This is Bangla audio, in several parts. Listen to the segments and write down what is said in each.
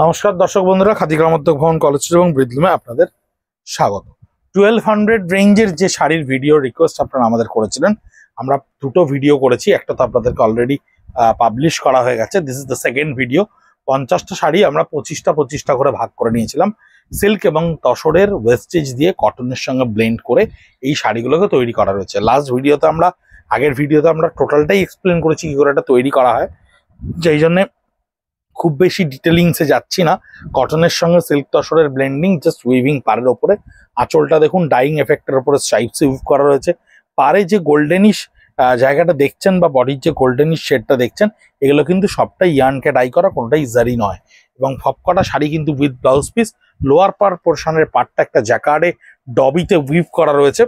নমস্কার দর্শক বন্ধুরা, খাদি গ্রামোদ্যোগ ভবন কলেজ এবং ব্রিদলুমে আপনাদের স্বাগত। 1200 রেঞ্জের যে শাড়ির ভিডিও রিকোয়েস্ট আপনারা আমাদের করেছিলেন, আমরা দুটো ভিডিও করেছি। একটা তো আপনাদেরকে অলরেডি পাবলিশ করা হয়ে গেছে। This is the second video. 50টা শাড়ি আমরা 25টা করে ভাগ করে নিয়েছিলাম। সিল্ক এবং তসরের ওয়েস্টেজ দিয়ে কটনের সঙ্গে ব্লেন্ড করে এই শাড়িগুলোকে তৈরি করা রয়েছে। আগের ভিডিওতে আমরা টোটালটাই এক্সপ্লেন করেছি কি করে এটা তৈরি করা হয়, যেই জন্যে খুব বেশি ডিটেলিংসে যাচ্ছি না। কটনের সঙ্গে সিল্ক তসরের ব্লেন্ডিং, জাস্ট উইভিং পাড়ের ওপরে। আঁচলটা দেখুন ডাইং এফেক্টের উপরে স্ট্রাইপসে উইভ করা রয়েছে। পাড়ে যে গোল্ডেনিশ জায়গাটা দেখছেন বা বডির যে গোল্ডেনিশ শেডটা দেখছেন, এগুলো কিন্তু সবটাই ইয়ার্নকে ডাই করা, কোনোটাই জারি নয়। এবং সবকটা শাড়ি কিন্তু উইথ ব্লাউজ পিস। লোয়ার পার পোর্শনের পার্টটা একটা জ্যাকার্ডে ডবিতে উইভ করা রয়েছে।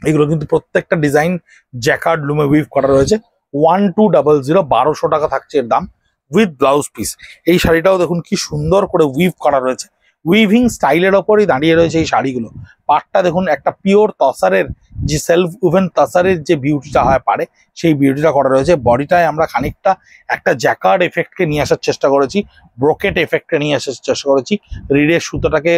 এগুলো কিন্তু প্রত্যেকটা ডিজাইন জ্যাকার্ড লুমে উইভ করা রয়েছে। 1200, 1200 টাকা থাকছে এর দাম উইথ ব্লাউজ পিস। এই শাড়িটাও দেখুন কি সুন্দর করে উইভ করা রয়েছে। উইভিং স্টাইলের ওপরই দাঁড়িয়ে রয়েছে এই শাড়িগুলো। পাটটা দেখুন একটা পিওর তসারের যে সেলফ উভেন তসারের যে বিউটিটা হয় পারে, সেই বিউটিটা করা রয়েছে। বডিটায় আমরা খানিকটা একটা জ্যাকার্ড এফেক্টকে নিয়ে আসার চেষ্টা করেছি, ব্রোকেট এফেক্টকে নিয়ে আসার চেষ্টা করেছি। রিডের সুতোটাকে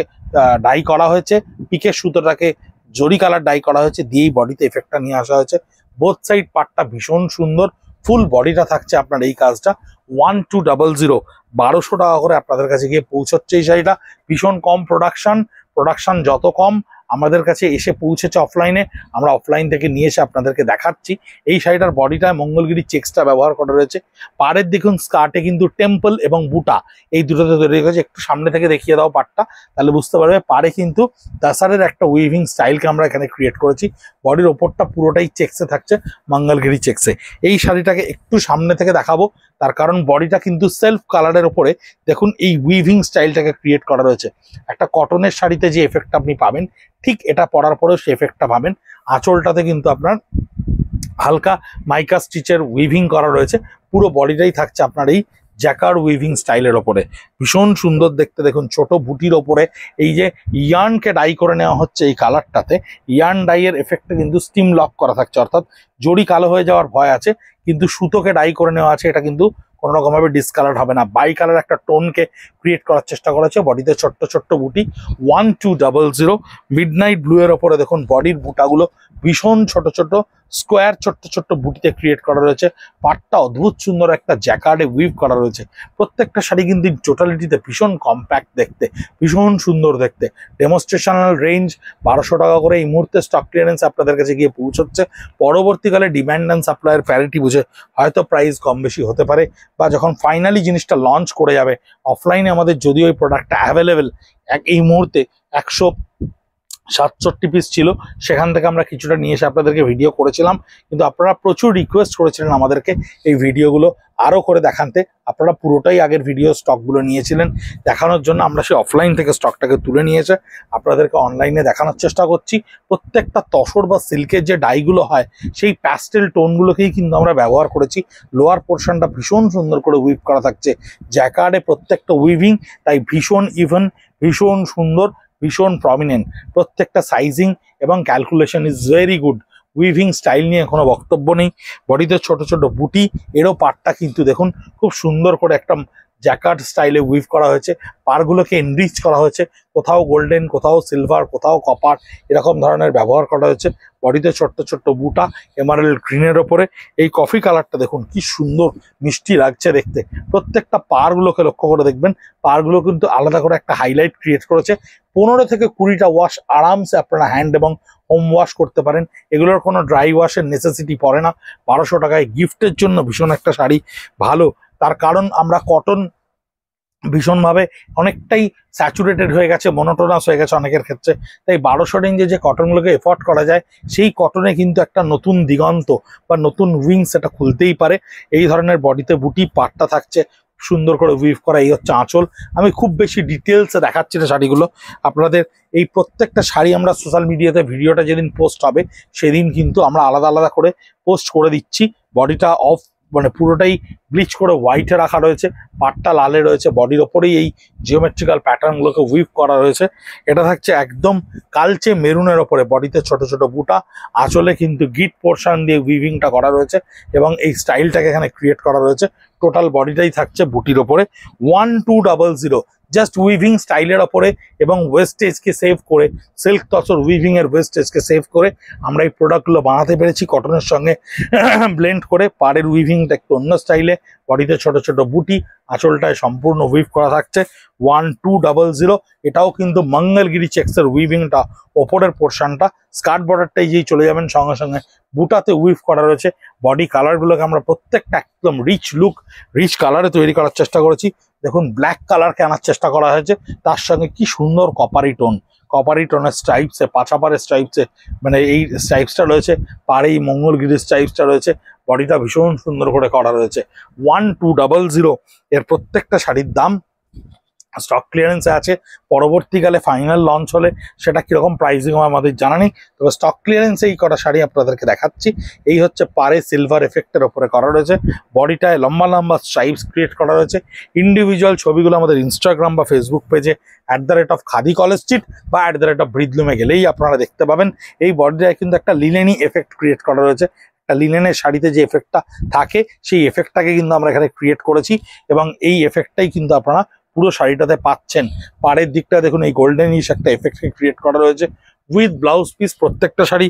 ডাই করা হয়েছে, পিকের সুতোটাকে জরি কালার ডাই করা হয়েছে, দিয়েই বডিতে এফেক্টটা নিয়ে আসা হয়েছে। বোথ সাইড পাটটা ভীষণ সুন্দর। ফুল বডিটা থাকছে আপনার এই কাজটা 1200, 1200 টাকা করে আপনাদের কাছে গিয়ে পৌঁছচ্ছে এই শাড়িটা। ভীষণ কম প্রোডাকশন যত কম আমাদের কাছে এসে পৌঁছেছে অফলাইনে, আমরা অফলাইন থেকে নিয়ে এসে আপনাদেরকে দেখাচ্ছি। এই শাড়িটার বডিটায় মঙ্গলগিরি চেক্সটা ব্যবহার করা রয়েছে। পাড়ের দেখুন স্কার্টে কিন্তু টেম্পল এবং বুটা এই দুটোতে তৈরি হয়েছে। একটু সামনে থেকে দেখিয়ে দাও পাটটা, তাহলে বুঝতে পারবে। পাড়ে কিন্তু তাসারের একটা উইভিং স্টাইলকে আমরা এখানে ক্রিয়েট করেছি। বডির ওপরটা পুরোটাই চেক্সে থাকছে, মঙ্গলগিরি চেক্সে। এই শাড়িটাকে একটু সামনে থেকে দেখাবো, তার কারণ বডিটা কিন্তু সেলফ কালারের ওপরে দেখুন এই উইভিং স্টাইলটাকে ক্রিয়েট করা রয়েছে। একটা কটনের শাড়িতে যে এফেক্টটা আপনি পাবেন, ঠিক এটা পরার পরেও সেই এফেক্টটা পাবেন। আঁচলটাতে কিন্তু আপনার হালকা মাইকা স্টিচের উইভিং করা রয়েছে। পুরো বডিটাই থাকছে আপনার এই জ্যাকার্ড উইভিং স্টাইলের ওপরে। ভীষণ সুন্দর দেখতে। দেখুন ছোট বুটির ওপরে এই যে ইয়ার্নকে ডাই করে নেওয়া হচ্ছে এই কালারটাতে, ইয়ার্ন ডাইয়ের এফেক্টে কিন্তু স্টিম লক করা থাকছে, অর্থাৎ জড়ি কালো হয়ে যাওয়ার ভয় আছে, কিন্তু সুতোকে ডাই করে নেওয়া আছে। এটা কিন্তু কোনো রকমভাবে ডিসকালার হবে না। বাই কালার একটা টোনকে ক্রিয়েট করার চেষ্টা করেছে। বডিতে ছোট্ট ছোট্ট বুটি 1200। মিডনাইট ব্লু এর ওপরে দেখুন বডির বুটাগুলো ভীষণ ছোট ছোট স্কোয়ার ছোট্ট ছোট্ট বুটিতে ক্রিয়েট করা রয়েছে। পাটটা অদ্ভুত সুন্দর একটা জ্যাকার্ডে উইভ করা রয়েছে। প্রত্যেকটা শাড়ি কিন্তু টোটালিটিতে ভীষণ কম্প্যাক্ট দেখতে, ভীষণ সুন্দর দেখতে। ডেমনস্ট্রেশনাল রেঞ্জ 1200 টাকা করে এই মুহূর্তে স্টক ক্লিয়ারেন্স আপনাদের কাছে গিয়ে পৌঁছচ্ছে। পরবর্তীকালে ডিম্যান্ড অ্যান্ড সাপ্লাইয়ের প্যারিটি বুঝে হয়তো প্রাইস কম বেশি হতে পারে, বা যখন ফাইনালি জিনিসটা লঞ্চ করে যাবে অফলাইনে আমাদের যদিও ওই প্রোডাক্টটা অ্যাভেলেবেল এই মুহূর্তে 167 পিস ছিল, সেখান থেকে আমরা কিছুটা নিয়ে এসে আপনাদেরকে ভিডিও করেছিলাম। কিন্তু আপনারা প্রচুর রিকোয়েস্ট করেছিলেন আমাদেরকে এই ভিডিওগুলো আরও করে দেখাতে। আপনারা পুরোটাই আগের ভিডিও স্টকগুলো নিয়েছিলেন দেখানোর জন্য। আমরা সেই অফলাইন থেকে স্টকটাকে তুলে নিয়ে এসে আপনাদেরকে অনলাইনে দেখানোর চেষ্টা করছি। প্রত্যেকটা তসর বা সিল্কের যে ডাইগুলো হয়, সেই প্যাস্টেল টোনগুলোকেই কিন্তু আমরা ব্যবহার করেছি। লোয়ার পোর্শনটা ভীষণ সুন্দর করে উইভ করা থাকছে, জ্যাকার্ডে প্রত্যেকটা উইভিং, তাই ভীষণ ইভেন, ভীষণ সুন্দর, ভীষণ প্রমিনেন্ট। প্রত্যেকটা সাইজিং এবং calculation is very good. Weaving style নিয়ে কোনো বক্তব্য নেই। বডিতে ছোট ছোট বুটি, এরও পাটটা কিন্তু দেখুন খুব সুন্দর করে একটা জ্যাকার্ড স্টাইলে উইভ করা হয়েছে। পারগুলোকে এনরিচ করা হয়েছে, কোথাও গোল্ডেন, কোথাও সিলভার, কোথাও কপার, এরকম ধরনের ব্যবহার করা হয়েছে। বডিতে ছোট্ট ছোট্ট বুটা এমারেল্ড গ্রিনের ওপরে। এই কফি কালারটা দেখুন কি সুন্দর মিষ্টি লাগছে দেখতে। প্রত্যেকটা পারগুলোকে লক্ষ্য করে দেখবেন, পারগুলো কিন্তু আলাদা করে একটা হাইলাইট ক্রিয়েট করেছে। 15 থেকে 20টা ওয়াশ আরামসে আপনারা হ্যান্ড এবং হোম ওয়াশ করতে পারেন। এগুলোর কোনো ড্রাই ওয়াশের নেসেসিটি পড়ে না। 1200 টাকায় গিফটের জন্য ভীষণ একটা শাড়ি ভালো। তার কারণ আমরা কটন ভীষণভাবে অনেকটাই স্যাচুরেটেড হয়ে গেছে, মনোটোনাস হয়ে গেছে অনেকের ক্ষেত্রে। তাই 1200 রেঞ্জে যে কটনগুলোকে এফোর্ড করা যায়, সেই কটনে কিন্তু একটা নতুন দিগন্ত বা নতুন উইংস এটা খুলতেই পারে। এই ধরনের বডিতে বুটি, পাটটা থাকছে সুন্দর করে উইভ করা। এই হচ্ছে আঁচল। আমি খুব বেশি ডিটেলসে দেখাচ্ছি না শাড়িগুলো আপনাদের। এই প্রত্যেকটা শাড়ি আমরা সোশ্যাল মিডিয়াতে ভিডিওটা যেদিন পোস্ট হবে সেদিন কিন্তু আমরা আলাদা আলাদা করে পোস্ট করে দিচ্ছি। বডিটা অফ মানে পুরোটাই ব্লিচ করে হোয়াইটে রাখা রয়েছে, পাটটা লালে রয়েছে, বডির ওপরেই এই জিওমেট্রিক্যাল প্যাটার্নগুলোকে উইভ করা রয়েছে। এটা থাকছে একদম কালচে মেরুনের ওপরে, বডিতে ছোট ছোট বুটা, আঁচলে কিন্তু গিট পোর্শন দিয়ে উইভিংটা করা রয়েছে এবং এই স্টাইলটাকে এখানে ক্রিয়েট করা রয়েছে। টোটাল বডিটাই থাকছে বুটির ওপরে। 1200 জাস্ট উইভিং স্টাইলের ওপরে এবং ওয়েস্টেজকে সেভ করে, সিল্ক তসর উইভিং এর ওয়েস্টেজকে সেভ করে আমরা এই প্রোডাক্টগুলো বানাতে পেরেছি কটনের সঙ্গে ব্লেন্ড করে। পাড়ের উইভিংটা একটু অন্য স্টাইলে, বডিতে ছোট ছোট বুটি, আঁচলটায় সম্পূর্ণ উইভ করা থাকছে। 1200। এটাও কিন্তু মঙ্গলগিরি চেক্সের উইভিংটা, ওপরের পোর্শনটা, স্কার্ট বর্ডারটাই যেই চলে যাবেন সঙ্গে সঙ্গে বুটাতে উইভ করা রয়েছে। বডি কালারগুলোকে আমরা প্রত্যেকটা একদম রিচ লুক, রিচ কালারে তৈরি করার চেষ্টা করেছি। দেখুন ব্ল্যাক কালারকে আনার চেষ্টা করা হয়েছে, তার সঙ্গে কি সুন্দর কপারি টোনের স্ট্রাইপসে, পাছাপাড়ের স্ট্রাইপসে, মানে এই স্ট্রাইপসটা রয়েছে, পাড়ে এই মঙ্গলগিরির স্ট্রাইপসটা রয়েছে, বডিটা ভীষণ সুন্দর করে করা রয়েছে। 1200 এর প্রত্যেকটা শাড়ির দাম স্টক ক্লিয়ারেন্সে আছে। পরবর্তীকালে ফাইনাল লঞ্চ হলে সেটা কিরকম প্রাইসিং আমাদের জানা নেই, তবে স্টক ক্লিয়ারেন্সে এই কটা শাড়ি আপনাদেরকে দেখাচ্ছি। এই হচ্ছে পাড়ে সিলভার এফেক্টের ওপরে করা রয়েছে, বডিটায় লম্বা লম্বা স্ট্রাইপস ক্রিয়েট করা রয়েছে। ইন্ডিভিজুয়াল ছবিগুলো আমাদের ইনস্টাগ্রাম বা ফেসবুক পেজে @খাদি কলেজ স্ট্রিট বা @ব্রিদলুমে গেলেই আপনারা দেখতে পাবেন। এই বডিটায় কিন্তু একটা লিনেনি এফেক্ট ক্রিয়েট করা রয়েছে। একটা লিনেনের শাড়িতে যে এফেক্টটা থাকে সেই এফেক্টটাকে কিন্তু আমরা এখানে ক্রিয়েট করেছি এবং এই এফেক্টটাই কিন্তু আপনারা পুরো শাড়িটাতে পাচ্ছেন। পাড়ের দিকটা দেখুন এই গোল্ডেন ইশ একটা এফেক্টকে ক্রিয়েট করা রয়েছে উইথ ব্লাউজ পিস। প্রত্যেকটা শাড়ি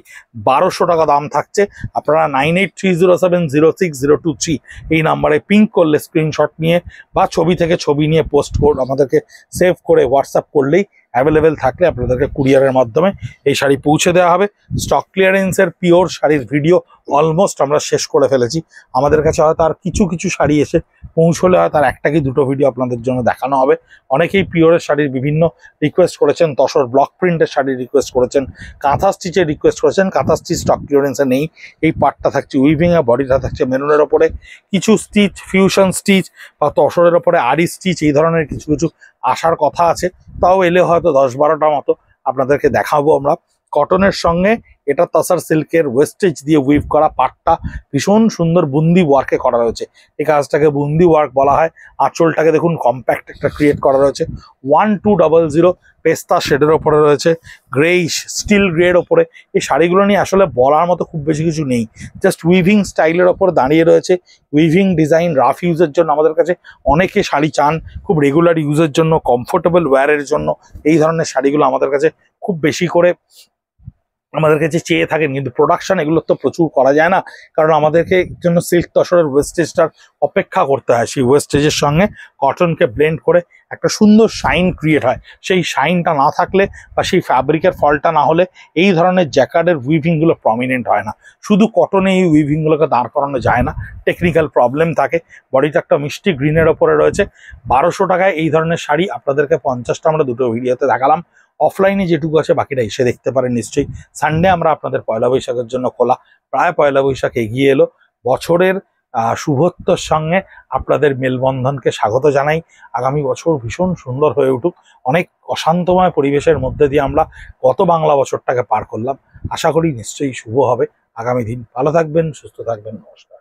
1200 টাকা দাম থাকছে। আপনারা 9830706023 এই নাম্বারে পিঙ্ক করলে স্ক্রিনশট নিয়ে বা ছবি থেকে ছবি নিয়ে পোস্ট আমাদেরকে সেভ করে হোয়াটসঅ্যাপ করলেই অ্যাভেলেবেল থাকলে আপনাদেরকে কুরিয়ারের মাধ্যমে এই শাড়ি পৌঁছে দেওয়া হবে। স্টক ক্লিয়ারেন্সের পিওর শাড়ির ভিডিও অলমোস্ট আমরা শেষ করে ফেলেছি। আমাদের কাছে হয়তো আর কিছু কিছু শাড়ি এসে পৌঁছলে হয় তার একটা কি দুটো ভিডিও আপনাদের জন্য দেখানো হবে। অনেকেই পিওরের শাড়ির বিভিন্ন রিকোয়েস্ট করেছেন, তসর ব্লক প্রিন্টের শাড়ির রিকোয়েস্ট করেছেন, কাঁথা স্টিচের রিকোয়েস্ট করেছেন। কাঁথা স্টিচ স্টক ক্লিয়ারেন্সে নেই। এই পার্টটা থাকছে উইভিংয়ে, বডিটা থাকছে মেরুনের ওপরে, কিছু স্টিচ ফিউশন স্টিচ বা তসরের ওপরে আরি স্টিচ এই ধরনের কিছু কিছু আসার কথা আছে, তাও এলে হয়তো 10-12টা মতো আপনাদেরকে দেখাবো আমরা। কটনের সঙ্গে এটা তসর সিল্কের ওয়েস্টেজ দিয়ে উইভ করা, পাটটা ভীষণ সুন্দর বুন্দি ওয়ার্কে করা রয়েছে। এই কাজটাকে বুন্দি ওয়ার্ক বলা হয়। আঁচলটাকে দেখুন কম্প্যাক্ট একটা ক্রিয়েট করা রয়েছে। 1200 পেস্তা শেডের ওপরে রয়েছে, গ্রেইশ স্টিল গ্রের ওপরে। এই শাড়িগুলো নিয়ে আসলে বলার মতো খুব বেশি কিছু নেই, জাস্ট উইভিং স্টাইলের ওপর দাঁড়িয়ে রয়েছে। উইভিং ডিজাইন রাফ ইউজের জন্য আমাদের কাছে অনেকে শাড়ি চান, খুব রেগুলার ইউজের জন্য, কমফোর্টেবল ওয়্যারের জন্য এই ধরনের শাড়িগুলো আমাদের কাছে খুব বেশি করে আমাদের কাছে চেয়ে থাকেন, কিন্তু প্রোডাকশন এগুলো তো প্রচুর করা যায় না, কারণ আমাদেরকে জন্য সিল্ক তসরের ওয়েস্টেজটার অপেক্ষা করতে হয়। সেই ওয়েস্টেজের সঙ্গে কটনকে ব্লেন্ড করে একটা সুন্দর শাইন ক্রিয়েট হয়। সেই শাইনটা না থাকলে বা সেই ফ্যাব্রিকের ফলটা না হলে এই ধরনের জ্যাকার্ডের উইভিংগুলো প্রমিনেন্ট হয় না। শুধু কটনে এই উইভিংগুলোকে দাঁড় করানো যায় না, টেকনিক্যাল প্রবলেম থাকে। বডিটা একটা মিষ্টি গ্রিনের ওপরে রয়েছে। 1200 টাকায় এই ধরনের শাড়ি আপনাদেরকে 50টা আমরা দুটো ভিডিওতে দেখালাম। অফলাইনে যেটুকু আছে বাকিটা এসে দেখতে পারেন নিশ্চয়ই। সানডে আমরা আপনাদের পয়লা বৈশাখের জন্য খোলা, প্রায় পয়লা বৈশাখ এগিয়ে এলো। বছরের শুভত্বর সঙ্গে আপনাদের মেলবন্ধনকে স্বাগত জানাই। আগামী বছর ভীষণ সুন্দর হয়ে উঠুক। অনেক অশান্তময় পরিবেশের মধ্যে দিয়ে আমরা গত বাংলা বছরটাকে পার করলাম, আশা করি নিশ্চয়ই শুভ হবে আগামী দিন। ভালো থাকবেন, সুস্থ থাকবেন, নমস্কার।